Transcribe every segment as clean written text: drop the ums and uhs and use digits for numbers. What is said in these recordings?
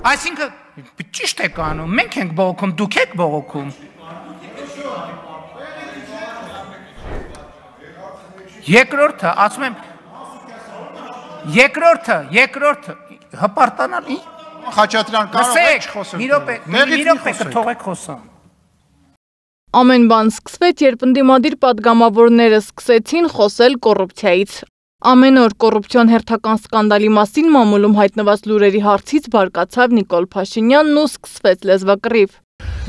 Այսինքն ճիշտ եք անում, մենք ենք բողոքում, դուք եք բողոքում։ Երկրորդը, ասում եմ, երկրորդը, հպարտանալ ի՞։ Խաչատրյան, կարող եք խոսել։ Մի րոպե կթողեք խոսամ։ Ամեն բան սկսվեց, երբ ընդդիմադիր պատգամավորները սկսեցին խոսել կոռուպցիայից։ Ամեն օր կոռուպցիոն հերթական սկանդալի մասին մամուլում հայտնված լուրերի հարցից բարկացավ Նիկոլ Փաշինյանն ու սկսվեց լեզվակռիվ։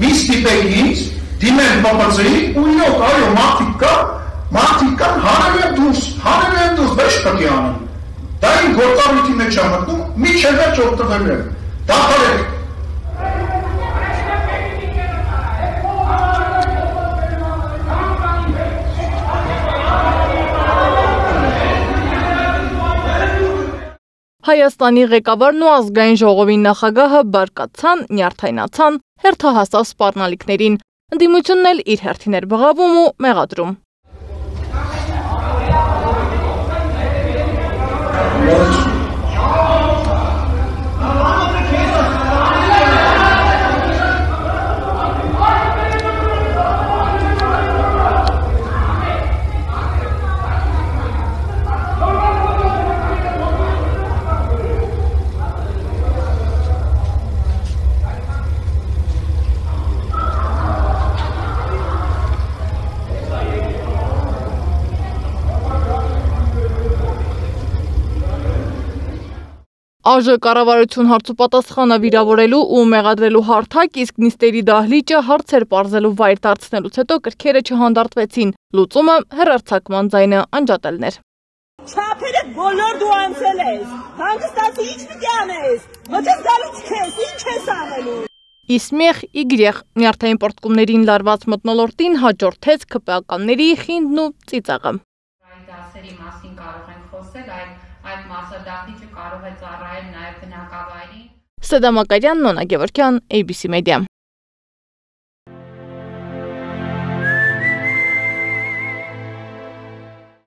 Մի ստիպեք ինձ, դիմել ԲՊՑ-ի ու իրոք, այո, մարդիկ կան, հանրեն դուրս, ոչ պետք է անեն։ Դա իմ գործառույթի մեջ է մտնում, միջև վերջ օգտվելու եմ։ Դադարեք։ Հայաստանի ղեկավարն ու ազգային ժողովի նախագահը բարկացան, նյարդայնացան, հերթահասավ սպառնալիքներին, ընդդիմությունն էլ իր հերթին էր բղավում ու մեղադրում։ ԱԺ կառավարություն հարցուպատասխանը վիրավորելու ու մեղադրելու հարթակ, իսկ նիստերի դահլիճը հարցեր պարզելու վայր դարձնելուց հետո կրքերը չհանդարտվեցին, լուծումը հեռարձակման ձայնը անջատելն էր։ Չափերը բոլոր դու անցել ես, հանգստացի ինչ պիտի անես, մտես գալուց քեզ, ինչ ես անելու։ Իսմեղ իգրեղ նյարդային պորտկումներին լարված մթնոլորտին հաջորդեց ՔՊԱ-ականների խինդն ու ծիծաղը։ Դասերի մասին կարող ենք խոսել, այդ մասադահլիճը կարող է ծառայել նաև բնակավայրին։ Սեդա Մակարյան, Նոնա Գևորգյան, ABC Media։